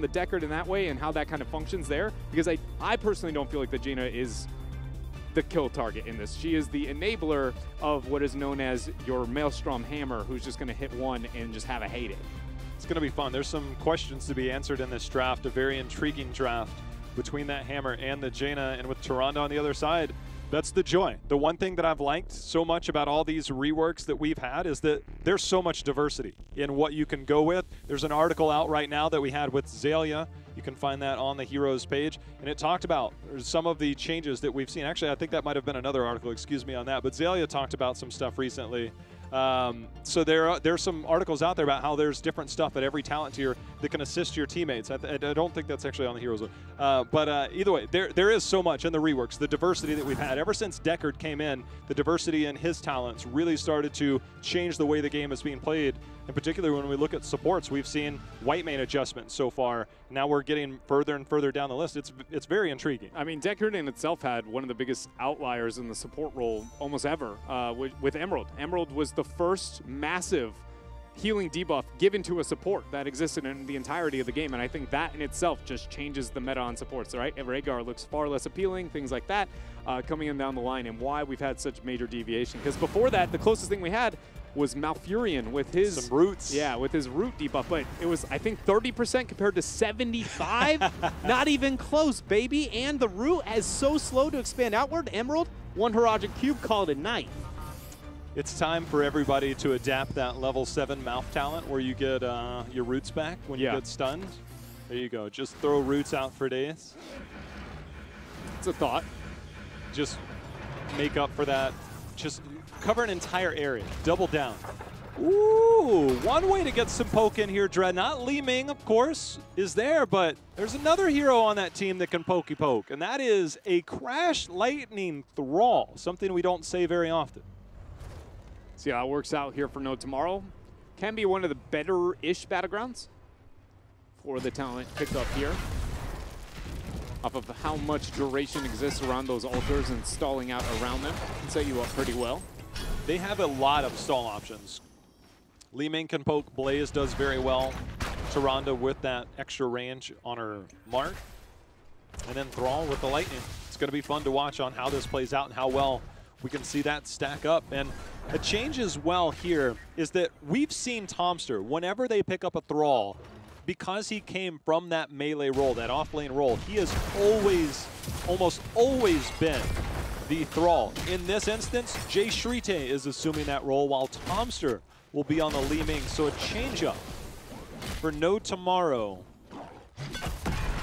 the Deckard in that way and how that kind of functions there, because I personally don't feel like the Jaina is the kill target in this. She is the enabler of what is known as your Maelstrom Hammer, who's just going to hit one and just have a hate it. It's going to be fun. There's some questions to be answered in this draft, a very intriguing draft between that Hammer and the Jaina, and with Tyrande on the other side. That's the joy. The one thing that I've liked so much about all these reworks that we've had is that there's so much diversity in what you can go with. There's an article out right now that we had with Xayah. You can find that on the Heroes page. And it talked about some of the changes that we've seen. Actually, I think that might have been another article, excuse me on that. But Xayah talked about some stuff recently. So there's some articles out there about how there's different stuff at every talent tier that can assist your teammates. I don't think that's actually on the Heroes. But either way, there is so much in the reworks, the diversity that we've had. Ever since Deckard came in, the diversity in his talents really started to change the way the game is being played. In particular, when we look at supports, we've seen white main adjustments so far. Now we're getting further and further down the list. It's very intriguing. I mean, Deckard in itself had one of the biggest outliers in the support role almost ever with Emerald. Emerald was the first massive healing debuff given to a support that existed in the entirety of the game, and I think that in itself just changes the meta on supports, right? Rhaegar looks far less appealing, things like that, coming in down the line, and why we've had such major deviation. Because before that, the closest thing we had was Malfurion with his some roots. Yeah, with his root debuff, but it was, I think, 30% compared to 75. Not even close, baby. And the root is so slow to expand outward. Emerald, one Haragic Cube, called it night. It's time for everybody to adapt that level 7 mouth talent where you get your roots back when you get stunned. There you go. Just throw roots out for days. It's a thought. Just make up for that. Just cover an entire area. Double down. Ooh, one way to get some poke in here, Dreadnought. Li Ming, of course, is there, but there's another hero on that team that can pokey poke, and that is a Crash Lightning Thrall, something we don't say very often. See how it works out here for No Tomorrow. Can be one of the better-ish battlegrounds for the talent picked up here. Off of how much duration exists around those altars and stalling out around them can set you up pretty well. They have a lot of stall options. Li Ming can poke, Blaze does very well. Tyrande with that extra range on her mark. And then Thrall with the lightning. It's going to be fun to watch on how this plays out and how well we can see that stack up. And a change as well here is that we've seen Tomster, whenever they pick up a Thrall, because he came from that melee role, that off-lane role, he has always, almost always been the Thrall. In this instance, Jay Shrite is assuming that role while Tomster will be on the Li Ming. So a change-up for No Tomorrow.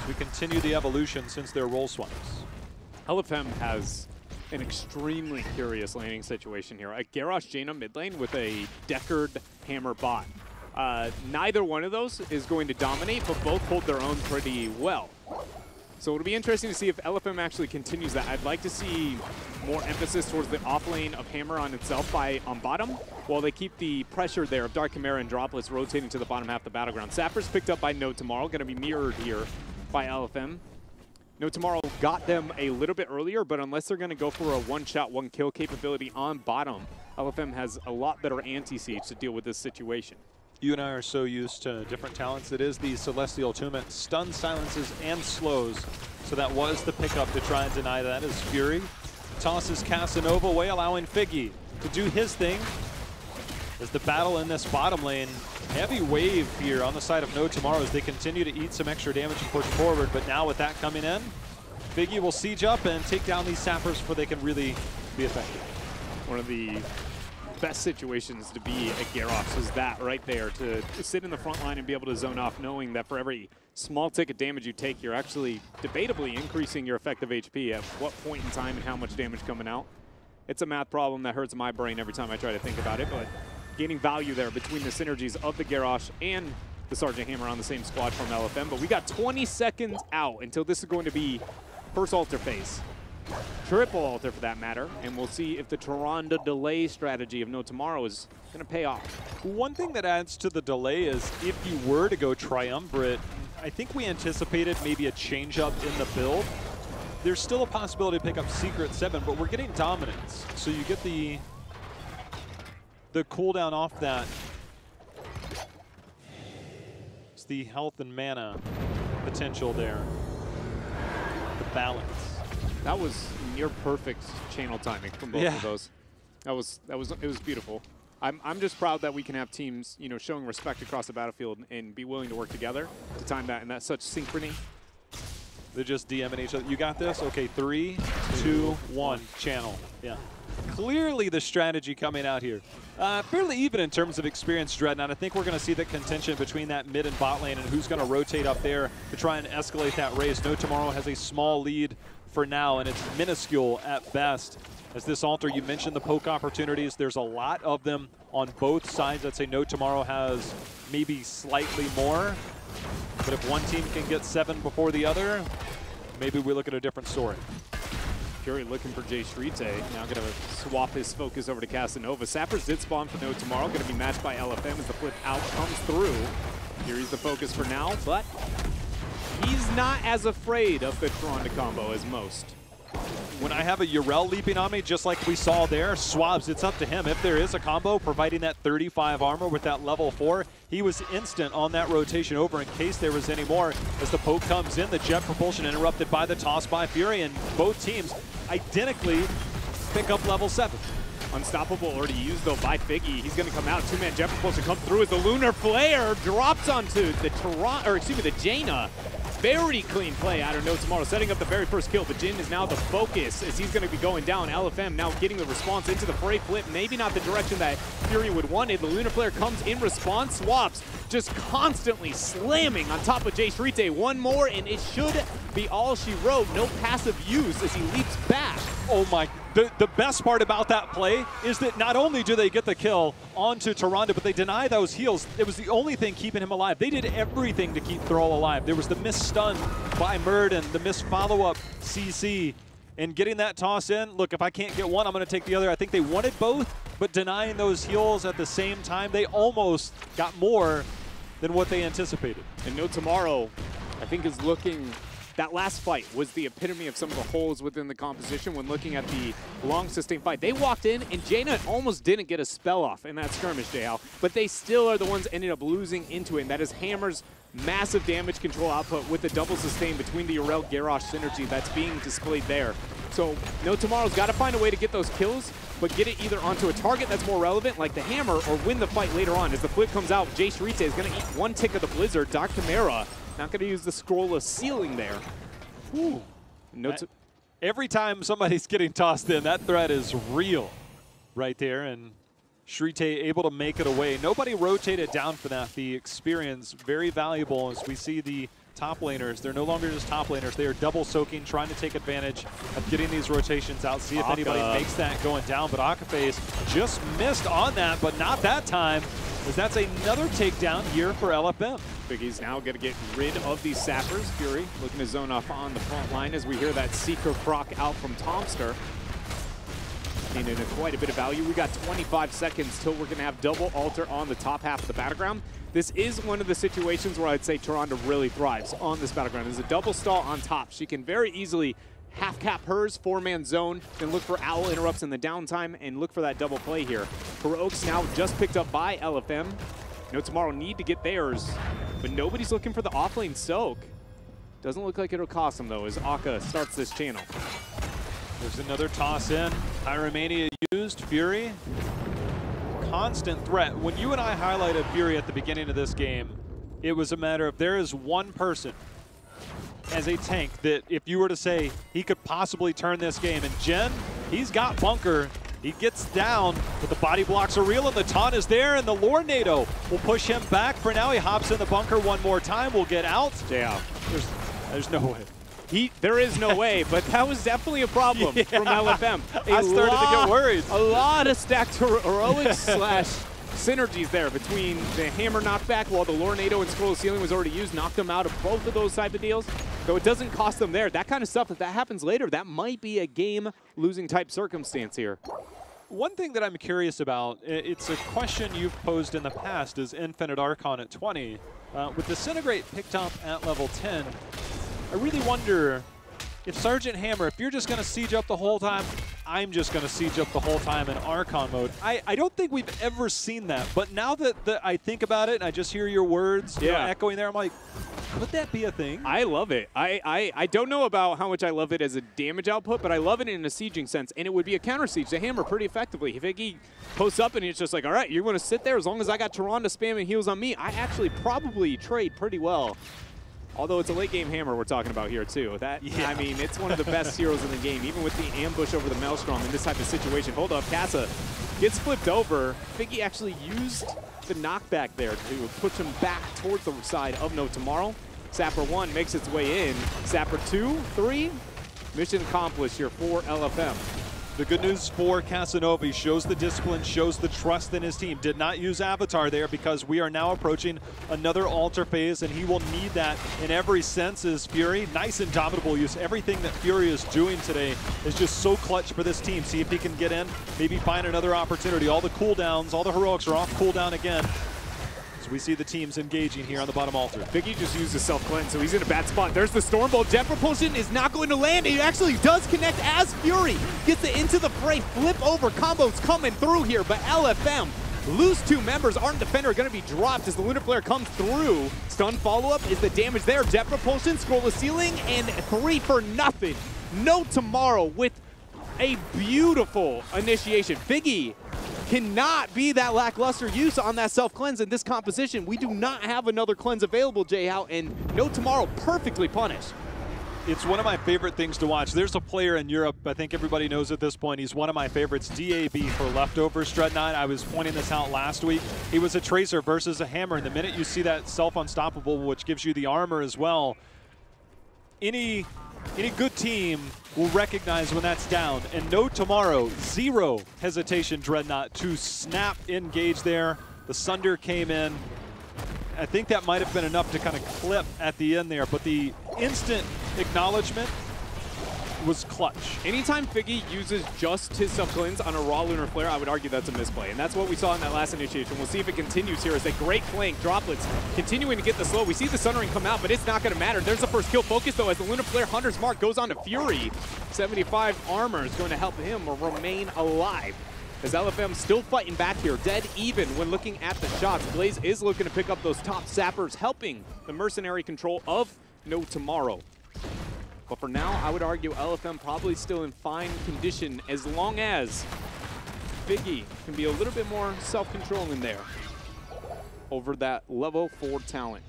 We continue the evolution since their role swaps. LFM has an extremely curious laning situation here. A Garrosh Jaina mid lane with a Deckard Hammer bot. Neither one of those is going to dominate, but both hold their own pretty well. So it'll be interesting to see if LFM actually continues that. I'd like to see more emphasis towards the off lane of Hammer on itself on bottom, while they keep the pressure there of Dark Chimera and Droplets rotating to the bottom half of the battleground. Sappers picked up by No Tomorrow, going to be mirrored here by LFM. No Tomorrow got them a little bit earlier, but unless they're going to go for a one-shot, one-kill capability on bottom, LFM has a lot better anti-siege to deal with this situation. You and I are so used to different talents. It is the Celestial Attunement, stun, silences, and slows. So that was the pickup to try and deny that as Fury tosses Casanova away, allowing Figgy to do his thing. As the battle in this bottom lane, heavy wave here on the side of No Tomorrow as they continue to eat some extra damage and push forward. But now with that coming in, Figgy will siege up and take down these sappers before they can really be effective. One of the best situations to be a Garrosh is that right there, to sit in the front line and be able to zone off, knowing that for every small ticket damage you take, you're actually debatably increasing your effective HP at what point in time and how much damage coming out. It's a math problem that hurts my brain every time I try to think about it, but gaining value there between the synergies of the Garrosh and the Sergeant Hammer on the same squad from LFM. But we got 20 seconds out until this is going to be first altar phase. Triple altar for that matter, and we'll see if the Tyrande delay strategy of No Tomorrow is going to pay off. One thing that adds to the delay is if you were to go Triumvirate, I think we anticipated maybe a change up in the build. There's still a possibility to pick up Secret 7, but we're getting Dominance. So you get the cooldown off that. It's the health and mana. potential there. The balance. That was near perfect channel timing from both of those. It was beautiful. I'm just proud that we can have teams, you know, showing respect across the battlefield and be willing to work together to time that, and that's such synchrony. They're just DMing each other. You got this? Okay, 3, 2, 1, channel. Yeah. Clearly the strategy coming out here. Fairly even in terms of experience, Dreadnought. I think we're going to see the contention between that mid and bot lane and who's going to rotate up there to try and escalate that race. No Tomorrow has a small lead for now, and it's minuscule at best. As this altar, you mentioned the poke opportunities. There's a lot of them on both sides. I'd say No Tomorrow has maybe slightly more. But if one team can get 7 before the other, maybe we look at a different story. Fury looking for Jay Shrite. Now going to swap his focus over to Casanova. Sappers did spawn for No Tomorrow. Going to be matched by LFM as the flip out comes through. Fury's the focus for now, but he's not as afraid of the Tronda combo as most. When I have a Yrel leaping on me, just like we saw there, Swabs, it's up to him. If there is a combo, providing that 35 armor with that level 4, he was instant on that rotation over in case there was any more. As the poke comes in, the jet propulsion interrupted by the toss by Fury, and both teams identically pick up level 7. Unstoppable already used though by Figgy. He's going to come out. 2-man jet propulsion come through as the Lunar Flare drops onto the Jaina. Very clean play out of No Tomorrow, setting up the very first kill, but Jin is now the focus as he's going to be going down. LFM now getting the response into the fray flip, maybe not the direction that Fury would want it. The Lunar Flare comes in response, Swaps just constantly slamming on top of Jay Shrite. One more, and it should be all she wrote. No passive use as he leaps back. Oh my, the best part about that play is that not only do they get the kill onto Tronda, but they deny those heals. It was the only thing keeping him alive. They did everything to keep Thrall alive. There was the missed stun by Murden, the missed follow-up CC, and getting that toss in. Look, if I can't get one, I'm going to take the other. I think they wanted both, but denying those heals at the same time, they almost got more than what they anticipated. And No Tomorrow, I think, is looking... That last fight was the epitome of some of the holes within the composition when looking at the long sustained fight. They walked in and Jaina almost didn't get a spell off in that skirmish, JL, but they still are the ones ended up losing into it, and that is Hammer's massive damage control output with the double sustain between the Yrel Garrosh synergy that's being displayed there. So No Tomorrow's got to find a way to get those kills, but get it either onto a target that's more relevant, like the Hammer, or win the fight later on. As the flip comes out, Jay Shrite is going to eat one tick of the Blizzard. Dr. Mera not going to use the scrollless ceiling there. Ooh. Every time somebody's getting tossed in, that threat is real right there, and Shrite able to make it away. Nobody rotated down for that. The experience, very valuable as we see the top laners. They're no longer just top laners. They are double soaking, trying to take advantage of getting these rotations out, see if anybody makes that going down. But Akaface just missed on that, but not that time, as that's another takedown here for LFM. Biggie's now going to get rid of these sappers. Fury looking to zone off on the front line as we hear that Seeker proc out from Tomster. And in quite a bit of value. We got 25 seconds till we're going to have double altar on the top half of the battleground. This is one of the situations where I'd say Tronda really thrives on this battleground. There's a double stall on top. She can very easily half cap hers, 4-man zone, then look for owl interrupts in the downtime and look for that double play here. Heroics now just picked up by LFM. No Tomorrow need to get theirs, but nobody's looking for the offlane soak. Doesn't look like it'll cost them though as Akka starts this channel. There's another toss in. Pyromania used. Fury. Constant threat. When you and I highlighted Fury at the beginning of this game, it was a matter of there is one person as a tank that if you were to say he could possibly turn this game, and Jen, he's got bunker. He gets down, but the body blocks are real, and the taunt is there, and the Lornado will push him back. For now, he hops in the bunker one more time. We'll get out. Yeah. There's no way. There is no way, but that was definitely a problem from LFM. I started to get worried. A lot of stacked heroics slash synergies there between the Hammer knockback while the Lornado and Scroll Ceiling was already used, knocked them out of both of those type of deals. Though it doesn't cost them there. That kind of stuff, if that happens later, that might be a game-losing type circumstance here. One thing that I'm curious about, it's a question you've posed in the past, is Infinite Archon at 20. With Disintegrate picked up at level 10, I really wonder if Sergeant Hammer, if you're just going to siege up the whole time, I'm just going to siege up the whole time in Archon mode. I don't think we've ever seen that, but now that I think about it and I just hear your words echoing there, I'm like, Could that be a thing? I love it. I don't know about how much I love it as a damage output, but I love it in a sieging sense, and it would be a counter siege to hammer pretty effectively. If Iggy posts up and it's just like, all right, you're going to sit there as long as I got Toronto spamming heals on me, I actually probably trade pretty well. Although it's a late game hammer we're talking about here too. That, yeah. I mean, it's one of the best heroes in the game, even with the ambush over the Maelstrom in this type of situation. Hold up, Casa gets flipped over. Figgy actually used the knockback there to push him back towards the side of No Tomorrow. Sapper 1 makes its way in. Sapper 2, 3, mission accomplished here for LFM. The good news for Casanova, he shows the discipline, shows the trust in his team. Did not use Avatar there because we are now approaching another altar phase, and he will need that in every sense as Fury. Nice indomitable use. Everything that Fury is doing today is just so clutch for this team. See if he can get in, maybe find another opportunity. All the cooldowns, all the heroics are off cooldown again. We see the teams engaging here on the bottom altar. Biggie just used a self-cleanse, so he's in a bad spot. There's the Stormbolt. Jet Propulsion is not going to land. He actually does connect as Fury gets it into the fray. Flip over combos coming through here, but LFM lose 2 members. Ardent Defender are going to be dropped as the Lunar Flare comes through. Stun follow-up is the damage there. Jet Propulsion, scroll the ceiling, and 3 for nothing. No Tomorrow with a beautiful initiation. Biggie cannot be that lackluster use on that self-cleanse in this composition. We do not have another cleanse available, Jay-How, and No Tomorrow perfectly punished. It's one of my favorite things to watch. There's a player in Europe, I think everybody knows at this point, he's one of my favorites, DAB for Leftovers, Dreadnought. I was pointing this out last week. He was a Tracer versus a Hammer, and the minute you see that self-unstoppable, which gives you the armor as well, any good team will recognize when that's down. And No Tomorrow, 0 hesitation, Dreadnought, to snap engage there. The Sunder came in. I think that might have been enough to kind of clip at the end there, but the instant acknowledgement was clutch. Anytime Figgy uses just his self-cleanse on a raw Lunar Flare, I would argue that's a misplay. And that's what we saw in that last initiation. We'll see if it continues here as a great flank. Droplets continuing to get the slow. We see the Sundering come out, but it's not going to matter. There's the first kill focus, though, as the Lunar Flare Hunter's Mark goes on to Fury. 75 armor is going to help him remain alive. As LFM still fighting back here, dead even when looking at the shots. Blaze is looking to pick up those top sappers, helping the mercenary control of No Tomorrow. But for now, I would argue LFM probably still in fine condition as long as Biggie can be a little bit more self-controlling there over that level 4 talent.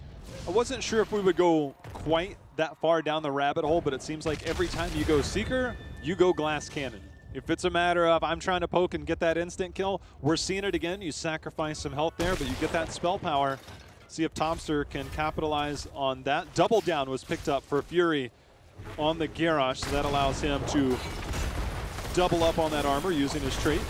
I wasn't sure if we would go quite that far down the rabbit hole, but it seems like every time you go Seeker, you go Glass Cannon. If it's a matter of I'm trying to poke and get that instant kill, we're seeing it again. You sacrifice some health there, but you get that spell power. See if Tomster can capitalize on that. Double down was picked up for Fury on the Garrosh, so that allows him to double up on that armor using his trait.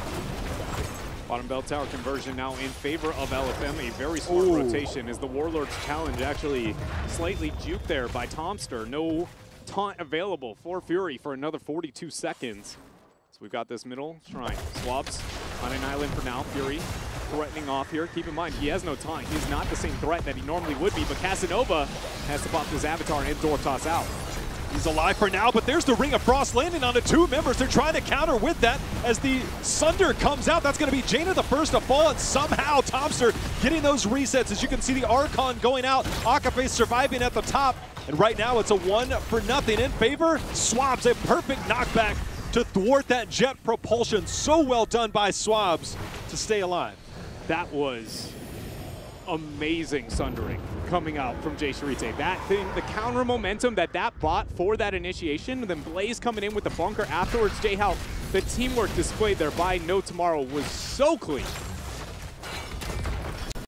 Bottom bell tower conversion now in favor of LFM. A very smart rotation as the Warlord's challenge actually slightly juked there by Tomster. No taunt available for Fury for another 42 seconds. So we've got this middle shrine. Swabs on an island for now. Fury threatening off here. Keep in mind, he has no taunt. He's not the same threat that he normally would be, but Casanova has to pop his Avatar and door toss out. He's alive for now, but there's the Ring of Frost landing on the 2 members. They're trying to counter with that as the Sunder comes out. That's going to be Jaina the first to fall, and somehow Tomster getting those resets. As you can see, the Archon going out. Akafe surviving at the top, and right now it's a 1-0 in favor. Swabs, a perfect knockback to thwart that jet propulsion. So well done by Swabs to stay alive. That was amazing Sundering coming out from Jay Sharite. That thing, the counter momentum that bought for that initiation, and then Blaze coming in with the bunker afterwards. Jay, how the teamwork displayed there by No Tomorrow was so clean.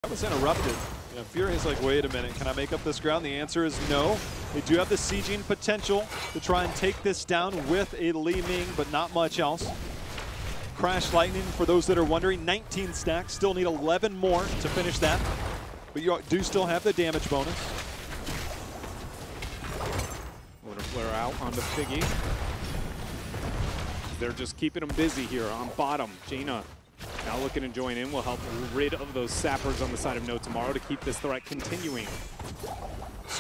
That was interrupted. You know, Fury's like, wait a minute, can I make up this ground? The answer is no. They do have the sieging potential to try and take this down with a Li Ming, but not much else. Crash Lightning, for those that are wondering, 19 stacks. Still need 11 more to finish that. But you do still have the damage bonus. Lunar Flare out onto Figgy. They're just keeping him busy here on bottom. Jaina now looking to join in, will help rid of those sappers on the side of No Tomorrow to keep this threat continuing.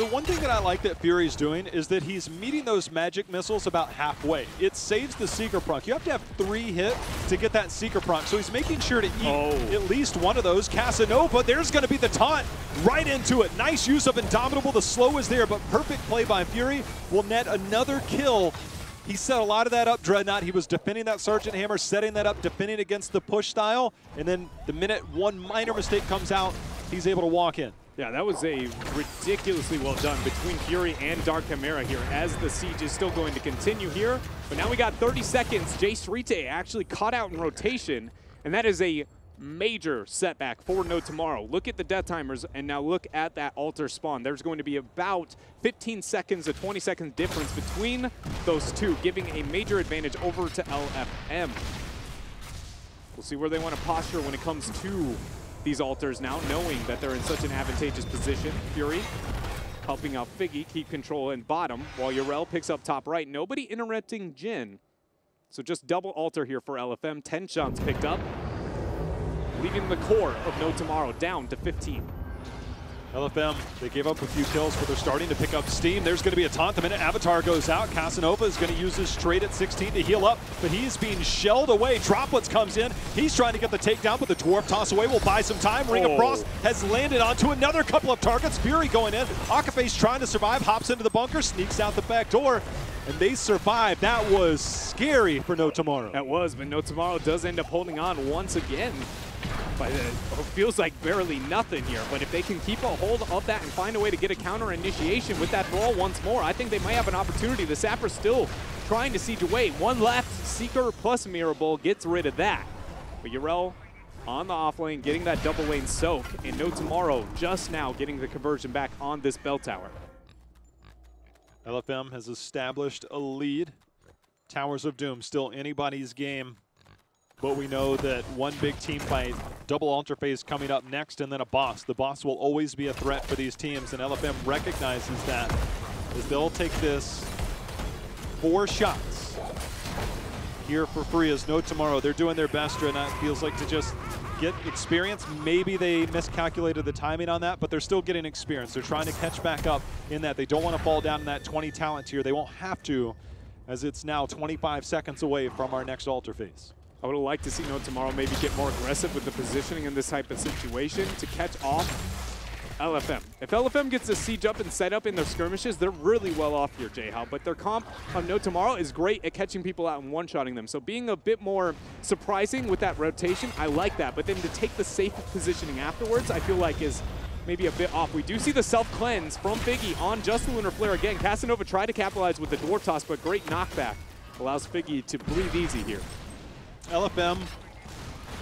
So one thing that I like that Fury's doing is that he's meeting those magic missiles about halfway. It saves the Seeker proc. You have to have 3 hit to get that Seeker proc, so he's making sure to eat at least one of those. Casanova, there's going to be the taunt right into it. Nice use of Indomitable. The slow is there, but perfect play by Fury will net another kill. He set a lot of that up, Dreadnought. He was defending that Sergeant Hammer, setting that up, defending against the push style, and then the minute one minor mistake comes out, he's able to walk in. Yeah, that was a ridiculously well done between Fury and Dark Chimera here as the siege is still going to continue here. But now we got 30 seconds. Jay Srite actually caught out in rotation, and that is a major setback for No Tomorrow. Look at the death timers, and now look at that altar spawn. There's going to be about 15 seconds to 20 seconds difference between those two, giving a major advantage over to LFM. We'll see where they want to posture when it comes to these altars now, knowing that they're in such an advantageous position. Fury helping out Figgy keep control in bottom, while Yrel picks up top right. Nobody interrupting Jin. So just double altar here for LFM. 10 shots picked up, leaving the core of No Tomorrow down to 15. LFM, they gave up a few kills, but they're starting to pick up steam. There's going to be a taunt the minute Avatar goes out. Casanova is going to use his trade at 16 to heal up, but he's being shelled away. Droplets comes in. He's trying to get the takedown, but the Dwarf toss away will buy some time. Ring of Frost has landed onto another couple of targets. Fury going in. Akafe's trying to survive, hops into the bunker, sneaks out the back door, and they survive. That was scary for No Tomorrow. That was, but No Tomorrow does end up holding on once again. But it feels like barely nothing here. But if they can keep a hold of that and find a way to get a counter initiation with that brawl once more, I think they might have an opportunity. The Sapper's still trying to siege away. One left, Seeker plus Mirable gets rid of that. But Yrel on the off lane, getting that double lane soak, and No Tomorrow just now getting the conversion back on this bell tower. LFM has established a lead. Towers of Doom still anybody's game. But we know that one big team fight, double altar phase coming up next, and then a boss. The boss will always be a threat for these teams, and LFM recognizes that as they'll take this 4 shots here for free as No Tomorrow. They're doing their best, and it feels like to just get experience. Maybe they miscalculated the timing on that, but they're still getting experience. They're trying to catch back up in that. They don't want to fall down in that 20 talent tier. They won't have to, as it's now 25 seconds away from our next altar phase. I would like to see No Tomorrow maybe get more aggressive with the positioning in this type of situation to catch off LFM. If LFM gets to siege up and set up in their skirmishes, they're really well off here, J-How. But their comp on No Tomorrow is great at catching people out and one-shotting them. So being a bit more surprising with that rotation, I like that. But then to take the safe positioning afterwards, I feel like is maybe a bit off. We do see the self-cleanse from Figgy on just the Lunar Flare again. Casanova tried to capitalize with the Dwarf Toss, but great knockback allows Figgy to breathe easy here. LFM,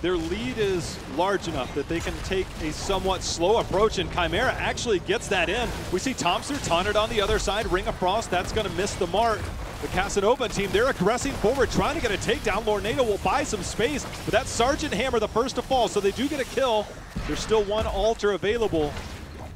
their lead is large enough that they can take a somewhat slow approach, and Chimera actually gets that in. We see Thompson taunted on the other side. Ring of Frost, that's going to miss the mark. The Casanova team, they're aggressing forward, trying to get a takedown. Lornado will buy some space, but that's Sergeant Hammer, the first to fall, so they do get a kill. There's still one altar available.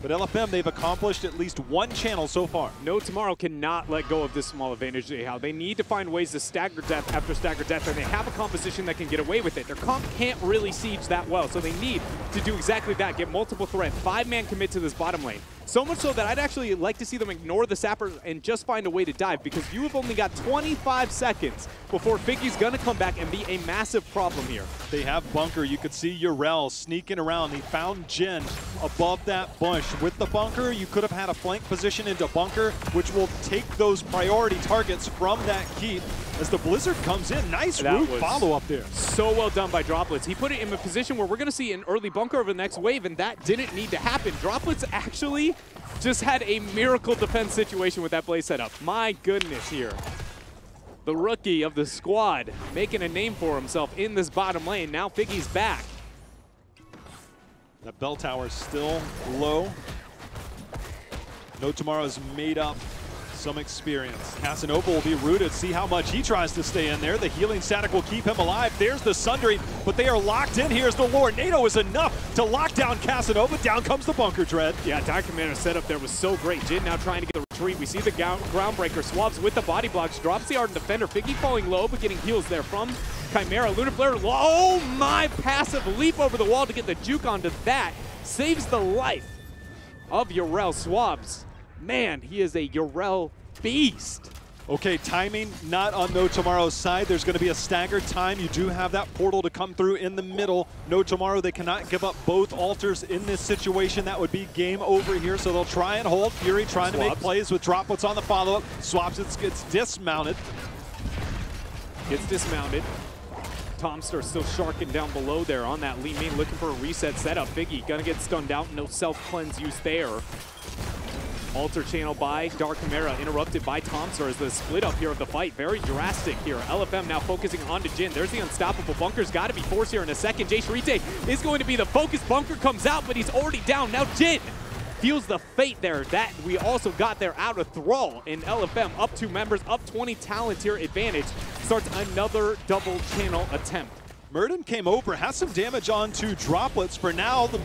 But LFM, they've accomplished at least one channel so far. No Tomorrow cannot let go of this small advantage they have. They need to find ways to stagger death after stagger death, and they have a composition that can get away with it. Their comp can't really siege that well, so they need to do exactly that, get multiple threat, 5-man commit to this bottom lane. So much so that I'd actually like to see them ignore the Sapper and just find a way to dive, because you have only got 25 seconds before Figgy's gonna come back and be a massive problem here. They have bunker. You could see Yrel sneaking around. He found Jin above that bush. With the bunker, you could have had a flank position into bunker, which will take those priority targets from that keep. As the Blizzard comes in, nice root follow up there. So well done by Droplets. He put it in a position where we're going to see an early bunker over the next wave, and that didn't need to happen. Droplets actually just had a miracle defense situation with that blaze setup. My goodness here. The rookie of the squad making a name for himself in this bottom lane. Now Figgy's back. That bell tower's still low. No Tomorrow's made up some experience. Casanova will be rooted. See how much he tries to stay in there. The healing static will keep him alive. There's the Sundering, but they are locked in here as the Lornado is enough to lock down Casanova. Down comes the bunker, Dread. Yeah, Dark Commander's setup there was so great. Jin now trying to get the retreat. We see the Groundbreaker swabs with the body blocks, drops the Ardent Defender. Figgy falling low, but getting heals there from Chimera. Lunar Flare, oh my, passive leap over the wall to get the juke onto that. Saves the life of Yrel. Swabs man, he is a Urel beast. Okay, timing not on No Tomorrow's side. There's going to be a staggered time. You do have that portal to come through in the middle. No Tomorrow, they cannot give up both altars in this situation. That would be game over here, so they'll try and hold. Fury trying to make plays with droplets on the follow-up. Swaps, it gets dismounted. Gets dismounted. Tomster still sharking down below there on that Lee main, looking for a reset setup. Biggie gonna get stunned out, no self-cleanse use there. Alter channel by Dark Chimera, interrupted by Tomster as the split up here of the fight. Very drastic here. LFM now focusing on to Jin. There's the unstoppable. Bunker's got to be forced here in a second. Jay Sharite is going to be the focus. Bunker comes out, but he's already down. Now Jin feels the fate there. That we also got there out of thrall in LFM. Up 2 members, up 20 talent here advantage. Starts another double channel attempt. Murden came over, has some damage onto droplets. For now, the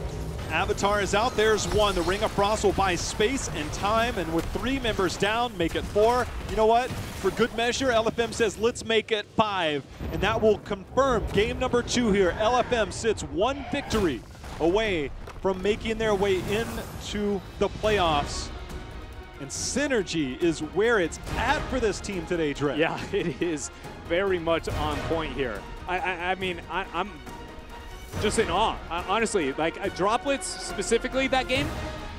Avatar is out. There's one. The Ring of Frost will buy space and time, and with 3 members down, make it 4. You know what? For good measure, LFM says, let's make it 5. And that will confirm game number 2 here. LFM sits 1 victory away from making their way into the playoffs. And synergy is where it's at for this team today, Dre. Yeah, it is very much on point here. I mean, I'm just in awe. Honestly, like droplets specifically that game,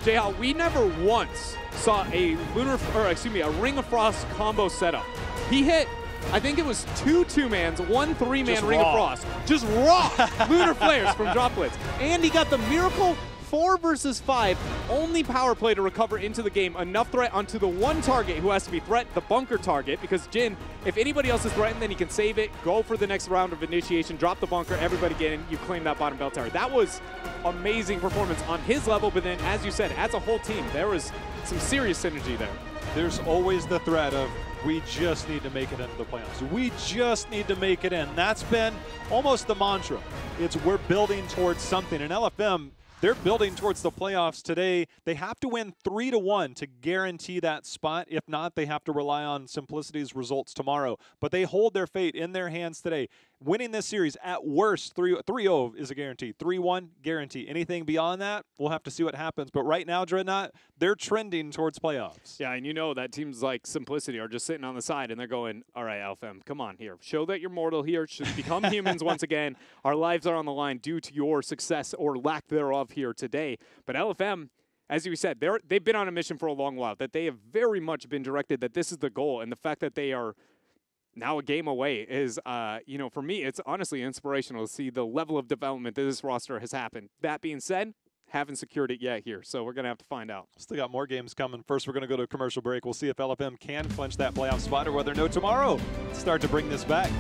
Jay, we never once saw a a Ring of Frost combo setup. He hit, I think it was 2 2-mans, 1 3-man Ring of Frost. Just raw lunar flares from droplets. And he got the miracle 4 versus 5, only power play to recover into the game. Enough threat onto the 1 target who has to be threat, the bunker target, because Jin, if anybody else is threatened, then he can save it, go for the next round of initiation, drop the bunker, everybody get in, you claim that bottom bell tower. That was amazing performance on his level, but then, as you said, as a whole team, there was some serious synergy there. There's always the threat of, we just need to make it into the playoffs. We just need to make it in. That's been almost the mantra. It's we're building towards something. And LFM, they're building towards the playoffs today. They have to win 3-1 to guarantee that spot. If not, they have to rely on Simplicity's results tomorrow. But they hold their fate in their hands today. Winning this series, at worst, 3-0 is a guarantee. 3-1, guarantee. Anything beyond that, we'll have to see what happens. But right now, Dreadnought, they're trending towards playoffs. Yeah, and you know that teams like Simplicity are just sitting on the side, and they're going, all right, LFM, come on here. Show that you're mortal here. Should become humans once again. Our lives are on the line due to your success or lack thereof here today. But LFM, as you said, they've been on a mission for a long while, that they have very much been directed that this is the goal, and the fact that they are now a game away is, you know, for me, it's honestly inspirational to see the level of development that this roster has happened. That being said, haven't secured it yet here, so we're going to have to find out. Still got more games coming. First, we're going to go to a commercial break. We'll see if LFM can clinch that playoff spot or whether No Tomorrow start to bring this back.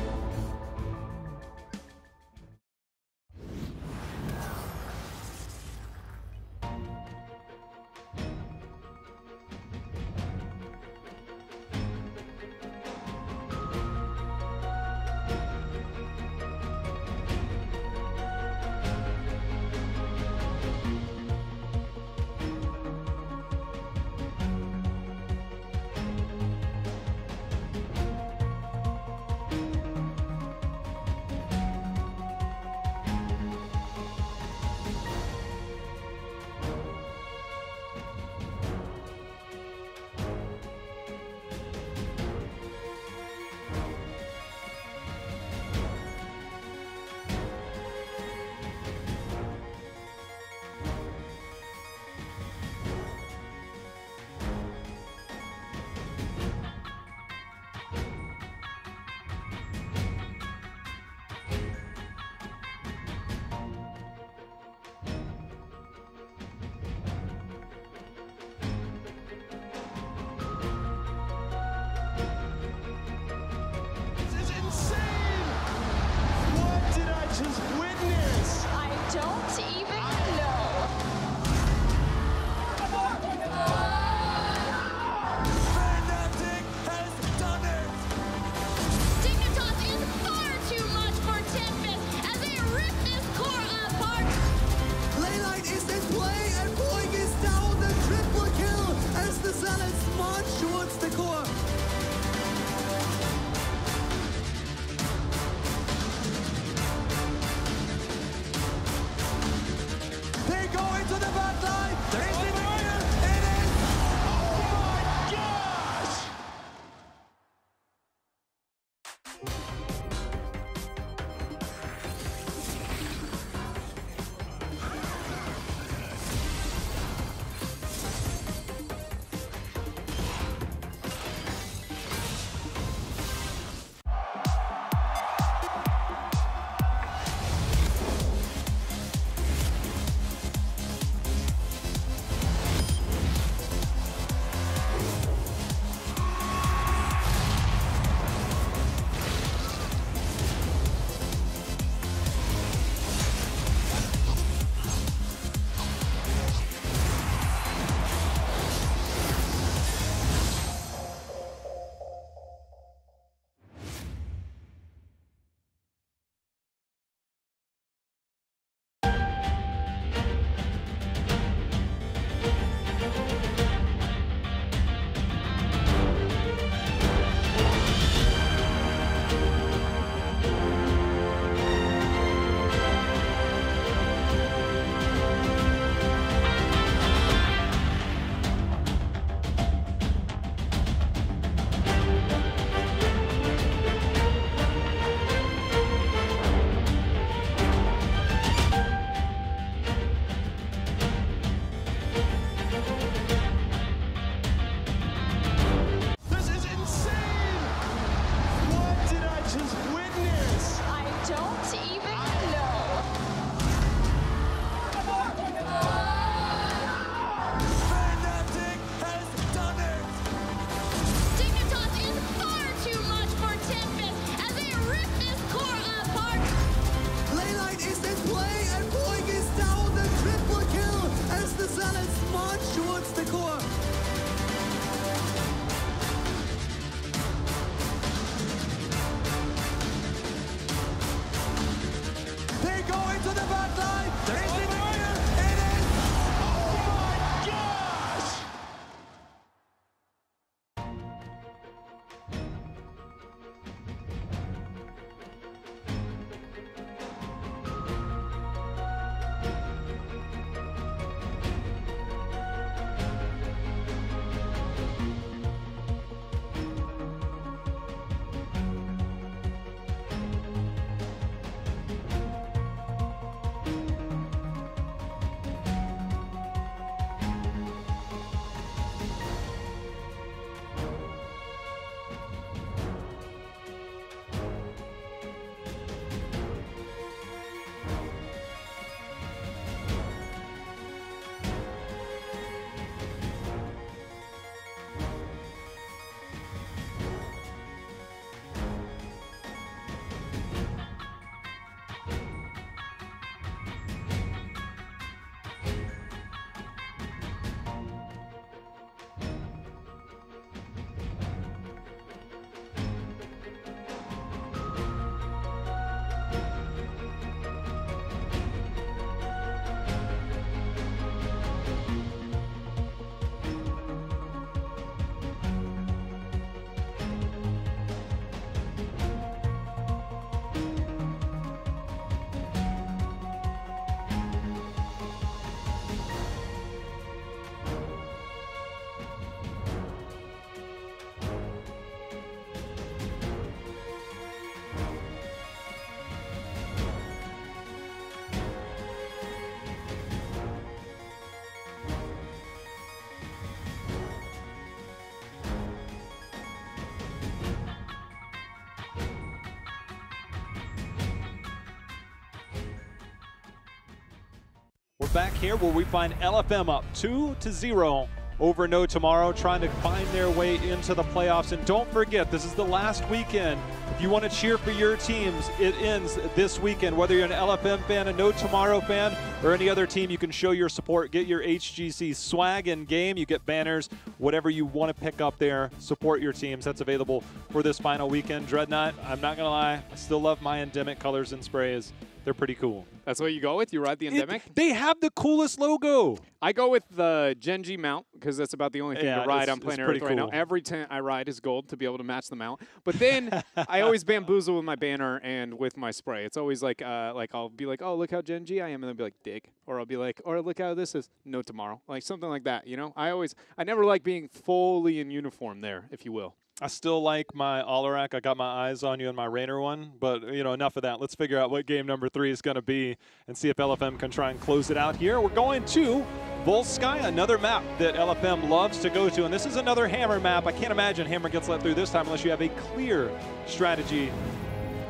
We're back here where we find LFM up 2-0 over No Tomorrow, trying to find their way into the playoffs. And don't forget, this is the last weekend. If you want to cheer for your teams, it ends this weekend. Whether you're an LFM fan, a No Tomorrow fan, or any other team, you can show your support. Get your HGC swag in game. You get banners, whatever you want to pick up there. Support your teams. That's available for this final weekend. Dreadnought, I'm not going to lie, I still love my endemic colors and sprays. They're pretty cool. That's what you go with? You ride the endemic? They have the coolest logo. I go with the Genji mount because that's about the only thing to ride on planet Earth right now. Every tent I ride is gold to be able to match the mount. But then I always bamboozle with my banner and with my spray. It's always like I'll be like, oh, look how Genji I am, and they'll be like, dig. Or I'll be like, or look how this is. No Tomorrow. Like something like that, you know? I never like being fully in uniform there, if you will. I still like my Alarak. I got my eyes on you in my Rainer one, but enough of that. Let's figure out what game number 3 is going to be and see if LFM can try and close it out here. We're going to Volsky, another map that LFM loves to go to, and this is another Hammer map. I can't imagine Hammer gets let through this time unless you have a clear strategy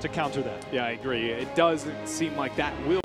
to counter that. Yeah, I agree. It doesn't seem like that will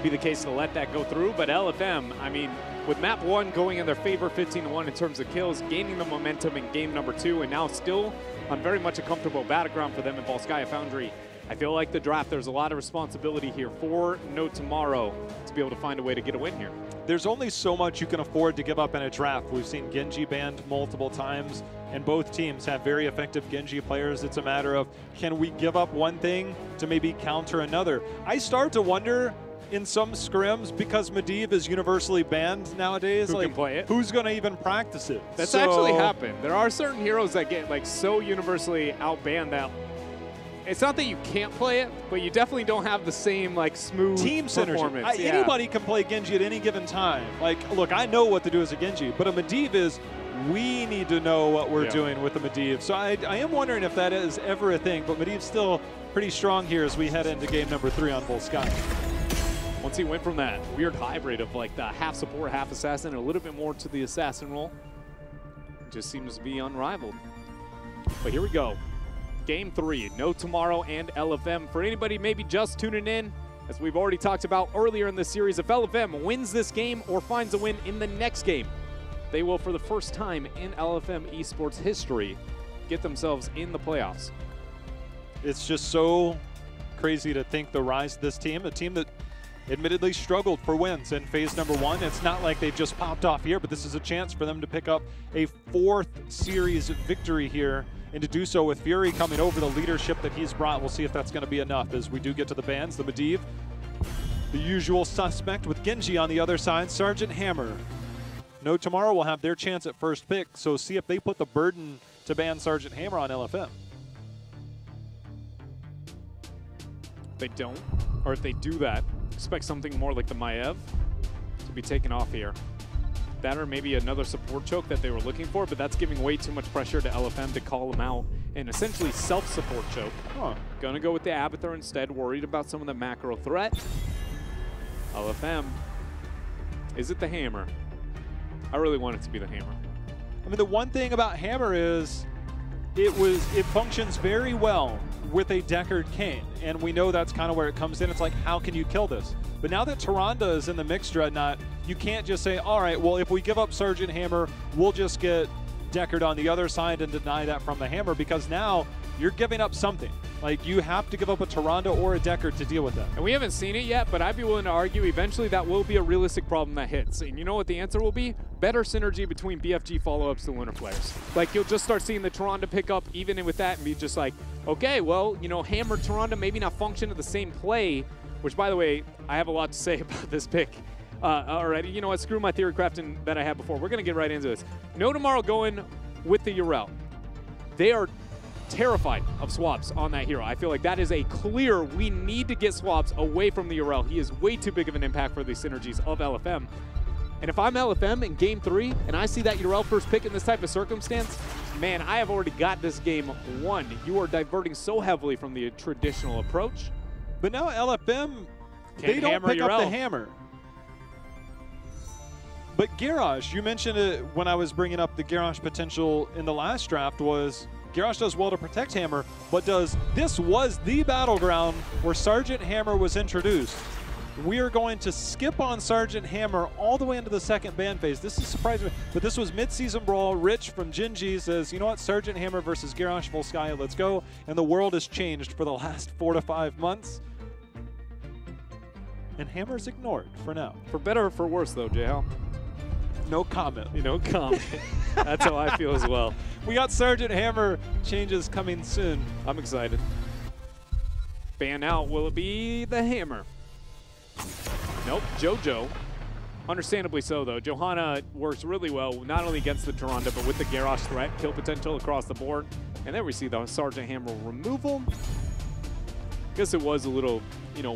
be the case to let that go through, but LFM, I mean, with map 1 going in their favor 15-1 in terms of kills, gaining the momentum in game number 2, and now still on very much a comfortable battleground for them in Volskaya Foundry. I feel like the draft, there's a lot of responsibility here for No Tomorrow to be able to find a way to get a win here. There's only so much you can afford to give up in a draft. We've seen Genji banned multiple times, and both teams have very effective Genji players. It's a matter of, can we give up one thing to maybe counter another? I start to wonder in some scrims, because Medivh is universally banned nowadays, who can play it? Who's going to even practice it? That's actually happened. There are certain heroes that get like so universally outbanned that it's not that you can't play it, but you definitely don't have the same like smooth team synergy. Yeah. Anybody can play Genji at any given time. Like, look, I know what to do as a Genji, but a Medivh is, we need to know what we're doing with the Medivh. So I am wondering if that is ever a thing, but Medivh's still pretty strong here as we head into game number 3 on Volsky. Once he went from that weird hybrid of like the half support, half assassin, and a little bit more to the assassin role, it just seems to be unrivaled. But here we go. Game 3, No Tomorrow and LFM. For anybody maybe just tuning in, as we've already talked about earlier in the series, if LFM wins this game or finds a win in the next game, they will, for the first time in LFM Esports history, get themselves in the playoffs. It's just so crazy to think the rise of this team, a team that admittedly struggled for wins in phase number 1. It's not like they've just popped off here, but this is a chance for them to pick up a 4th series victory here, and to do so with Fury coming over the leadership that he's brought. We'll see if that's going to be enough as we do get to the bans. The Medivh, the usual suspect with Genji on the other side, Sergeant Hammer. No Tomorrow will have their chance at first pick, so see if they put the burden to ban Sergeant Hammer on LFM. If they don't, or if they do that, expect something more like the Maiev to be taken off here. That or maybe another support choke that they were looking for, but that's giving way too much pressure to LFM to call them out and essentially self-support choke. Gonna go with the Abathur instead, worried about some of the macro threat. LFM, is it the Hammer? I really want it to be the Hammer. I mean, the one thing about Hammer is it functions very well with a Deckard Kane, and we know that's kind of where it comes in. It's like, how can you kill this? But now that Tyrande is in the mix, Dreadnought, you can't just say, all right, well, if we give up Sergeant Hammer, we'll just get Deckard on the other side and deny that from the Hammer, because now you're giving up something. Like, you have to give up a Tyrande or a Deckard to deal with that. And we haven't seen it yet, but I'd be willing to argue eventually that will be a realistic problem that hits. And you know what the answer will be? Better synergy between BFG follow-ups to Lunar Flares. Like, you'll just start seeing the Tyrande pick up even with that and be just like, okay, well, you know, Hammer, Tyrande maybe not function at the same play, which, by the way, I have a lot to say about this pick already. You know what? Screw my theory crafting that I had before. We're going to get right into this. No Tomorrow going with the Yrel. They are terrified of swaps on that hero. I feel like that is a clear, we need to get swaps away from the Yrel. He is way too big of an impact for the synergies of LFM. And if I'm LFM in game 3 and I see that Yrel first pick in this type of circumstance, man, I have already got this game won. You are diverting so heavily from the traditional approach. But now LFM, they don't pick up the Hammer. But Garrosh, you mentioned it when I was bringing up the Garrosh potential in the last draft, was Garrosh does well to protect Hammer, but this was the battleground where Sergeant Hammer was introduced. We are going to skip on Sergeant Hammer all the way into the second ban phase. This is surprising, but this was mid-season brawl. Rich from Jinji says, you know what, Sergeant Hammer versus Garrosh Volskaya, let's go. And the world has changed for the last 4 to 5 months. And Hammer's ignored for now. For better or for worse, though, JL. No comment. No comment. That's how I feel as well. We got Sergeant Hammer changes coming soon. I'm excited. Ban out, will it be the Hammer? Nope, JoJo. Understandably so, though. Johanna works really well, not only against the Taronda, but with the Garrosh threat, kill potential across the board. And there we see the Sergeant Hammer removal. Guess it was a little,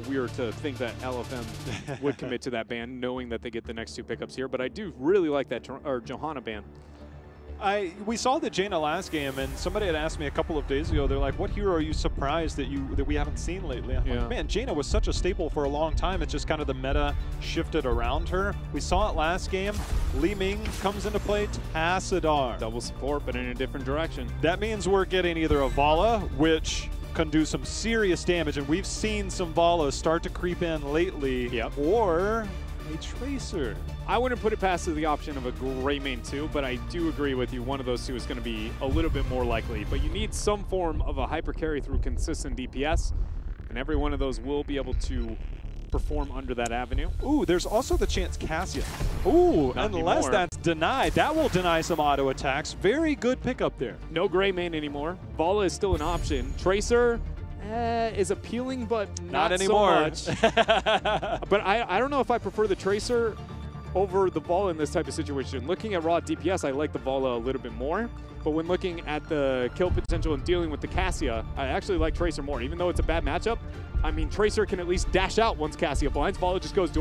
weird to think that LFM would commit to that ban, knowing that they get the next 2 pickups here. But I do really like that Johanna ban. We saw the Jaina last game, and somebody had asked me a couple of days ago, they're like, what hero are you surprised that we haven't seen lately? I'm like, man, Jaina was such a staple for a long time. It's just kind of the meta shifted around her. We saw it last game. Li Ming comes into play, Tassadar. Double support, but in a different direction. That means we're getting either a Vala, which can do some serious damage, and we've seen some Valas start to creep in lately, or a Tracer. I wouldn't put it past the option of a Greymane too, but I do agree with you. One of those two is going to be a little bit more likely. But you need some form of a hyper carry through consistent DPS, and every one of those will be able to perform under that avenue. Ooh, there's also the chance Cassia. Ooh, Not unless anymore. that's denied. That will deny some auto attacks. Very good pickup there. No Greymane anymore. Vala is still an option. Tracer is appealing, but not anymore. So much. But I don't know if I prefer the Tracer over the Vala in this type of situation. Looking at raw DPS, I like the Vala a little bit more. But when looking at the kill potential and dealing with the Cassia, I actually like Tracer more. Even though it's a bad matchup, I mean, Tracer can at least dash out once Cassia blinds. Vala just goes